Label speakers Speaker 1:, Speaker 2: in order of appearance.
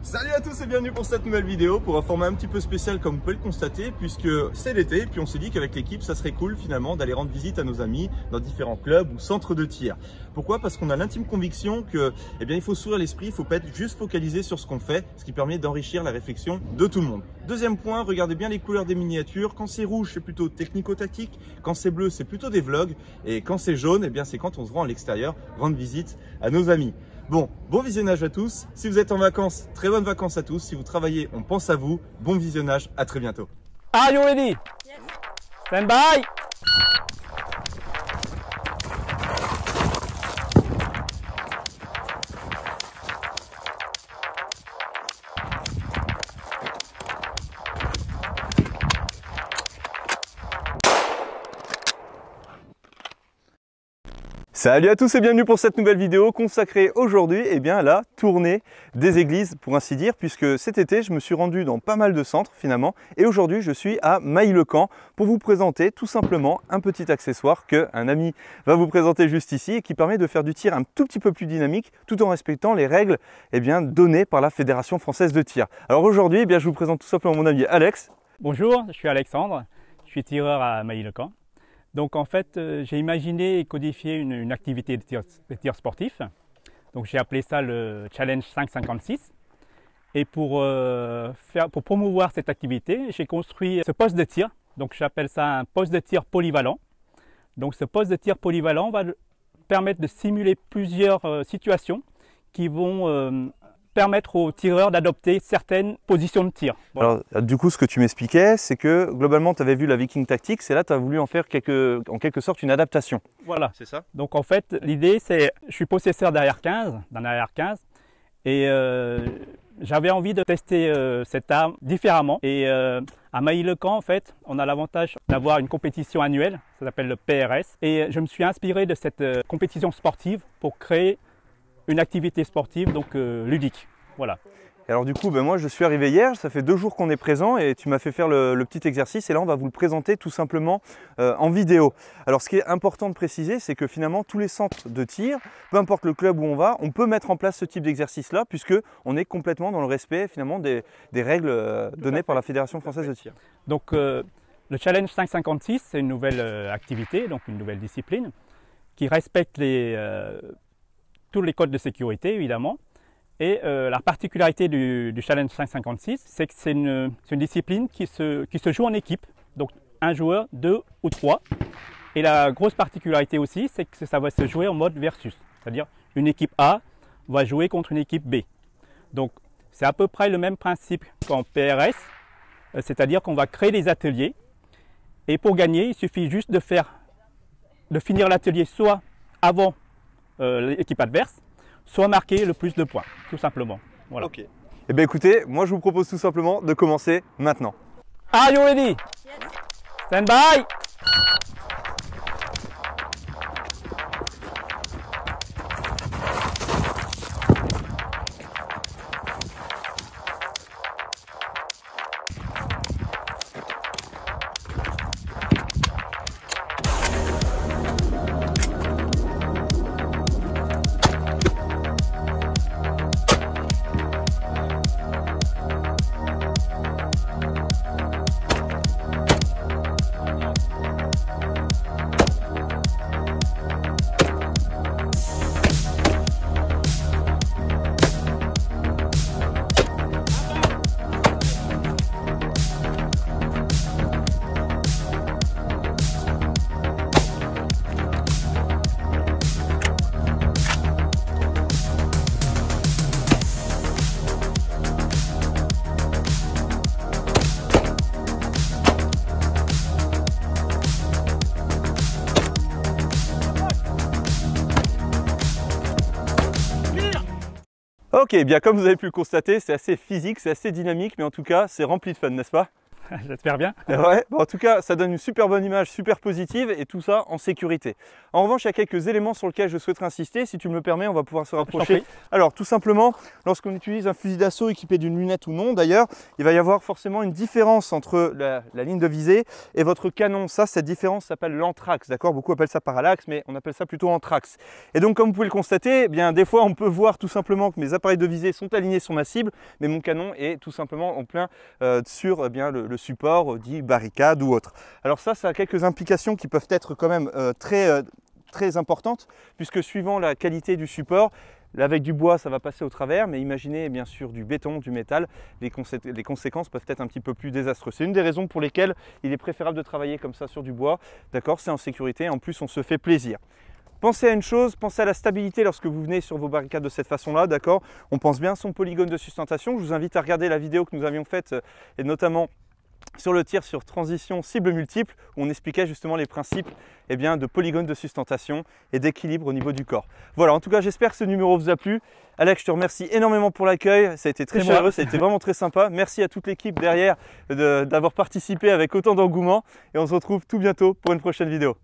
Speaker 1: Salut à tous et bienvenue pour cette nouvelle vidéo, pour un format un petit peu spécial comme vous pouvez le constater, puisque c'est l'été et puis on s'est dit qu'avec l'équipe ça serait cool finalement d'aller rendre visite à nos amis dans différents clubs ou centres de tir. Pourquoi? Parce qu'on a l'intime conviction que il faut s'ouvrir l'esprit, il ne faut pas être juste focalisé sur ce qu'on fait, ce qui permet d'enrichir la réflexion de tout le monde. Deuxième point, regardez bien les couleurs des miniatures. Quand c'est rouge, c'est plutôt technico-tactique, quand c'est bleu, c'est plutôt des vlogs, et quand c'est jaune, c'est quand on se rend à l'extérieur rendre visite à nos amis. Bon visionnage à tous. Si vous êtes en vacances, très bonnes vacances à tous. Si vous travaillez, on pense à vous. Bon visionnage, à très bientôt.
Speaker 2: Are you ready? Yes. Stand by.
Speaker 1: Salut à tous et bienvenue pour cette nouvelle vidéo consacrée aujourd'hui à la tournée des églises pour ainsi dire, puisque cet été je me suis rendu dans pas mal de centres finalement et aujourd'hui je suis à Mailly-le-Camp pour vous présenter tout simplement un petit accessoire qu'un ami va vous présenter juste ici et qui permet de faire du tir un tout petit peu plus dynamique tout en respectant les règles données par la Fédération française de tir. Alors aujourd'hui je vous présente tout simplement mon ami Alex.
Speaker 2: Bonjour, je suis Alexandre, je suis tireur à Mailly-le-Camp. Donc en fait, j'ai imaginé et codifié une activité de tir sportif. Donc j'ai appelé ça le Challenge 556. Et pour promouvoir cette activité, j'ai construit ce poste de tir. Donc j'appelle ça un poste de tir polyvalent. Donc ce poste de tir polyvalent va permettre de simuler plusieurs situations qui vont permettre aux tireurs d'adopter certaines positions de tir.
Speaker 1: Voilà. Alors du coup ce que tu m'expliquais c'est que globalement tu avais vu la Viking Tactics et là tu as voulu en faire en quelque sorte une adaptation.
Speaker 2: Voilà,
Speaker 1: c'est ça.
Speaker 2: Donc en fait l'idée c'est, je suis possesseur d'un AR-15 et j'avais envie de tester cette arme différemment et à Mailly-le-Camp en fait on a l'avantage d'avoir une compétition annuelle, ça s'appelle le PRS et je me suis inspiré de cette compétition sportive pour créer une activité sportive donc ludique. Voilà.
Speaker 1: Et alors du coup, moi je suis arrivé hier, ça fait 2 jours qu'on est présent et tu m'as fait faire le petit exercice et là on va vous le présenter tout simplement en vidéo. Alors ce qui est important de préciser, c'est que finalement tous les centres de tir, peu importe le club où on va, on peut mettre en place ce type d'exercice là puisque on est complètement dans le respect finalement des règles données par la Fédération française de tir.
Speaker 2: Donc le Challenge 556 c'est une nouvelle activité, donc une nouvelle discipline qui respecte tous les codes de sécurité évidemment. Et la particularité du Challenge 556, c'est que c'est une discipline qui se joue en équipe, donc un joueur, 2 ou 3. Et la grosse particularité aussi, c'est que ça va se jouer en mode versus, c'est-à-dire une équipe A va jouer contre une équipe B. Donc c'est à peu près le même principe qu'en PRS, c'est-à-dire qu'on va créer des ateliers et pour gagner, il suffit juste de finir l'atelier soit avant l'équipe adverse, soit marquer le plus de points, tout simplement. Voilà.
Speaker 1: Ok. Eh bien écoutez, moi je vous propose tout simplement de commencer maintenant.
Speaker 2: Are you ready? Yes. Stand by.
Speaker 1: Ok, bien comme vous avez pu le constater, c'est assez physique, c'est assez dynamique, mais en tout cas, c'est rempli de fun, n'est-ce pas?
Speaker 2: J'espère bien.
Speaker 3: Ouais, bon, en tout cas, ça donne une super bonne image, super positive et tout ça en sécurité. En revanche, il y a quelques éléments sur lesquels je souhaiterais insister. Si tu me le permets, on va pouvoir se rapprocher. Alors, tout simplement, lorsqu'on utilise un fusil d'assaut équipé d'une lunette ou non, d'ailleurs, il va y avoir forcément une différence entre la ligne de visée et votre canon. Ça, cette différence s'appelle l'anthrax, d'accord? Beaucoup appellent ça parallaxe, mais on appelle ça plutôt anthrax. Et donc, comme vous pouvez le constater, eh bien, des fois, on peut voir tout simplement que mes appareils de visée sont alignés sur ma cible, mais mon canon est tout simplement en plein sur le support dit barricade ou autre. Alors ça a quelques implications qui peuvent être quand même très importantes, puisque suivant la qualité du support, avec du bois ça va passer au travers, mais imaginez bien sûr du béton, du métal, les conséquences peuvent être un petit peu plus désastreuses. C'est une des raisons pour lesquelles il est préférable de travailler comme ça sur du bois, d'accord, c'est en sécurité, en plus on se fait plaisir. Pensez à une chose, pensez à la stabilité lorsque vous venez sur vos barricades de cette façon-là, d'accord? On pense bien à son polygone de sustentation. Je vous invite à regarder la vidéo que nous avions faite, et notamment sur le tir sur transition cible multiple, où on expliquait justement les principes de polygone de sustentation et d'équilibre au niveau du corps. Voilà, en tout cas, j'espère que ce numéro vous a plu. Alex, je te remercie énormément pour l'accueil. Ça a été très chaleureux, ça a été vraiment très sympa. Merci à toute l'équipe derrière d'avoir participé avec autant d'engouement. Et on se retrouve tout bientôt pour une prochaine vidéo.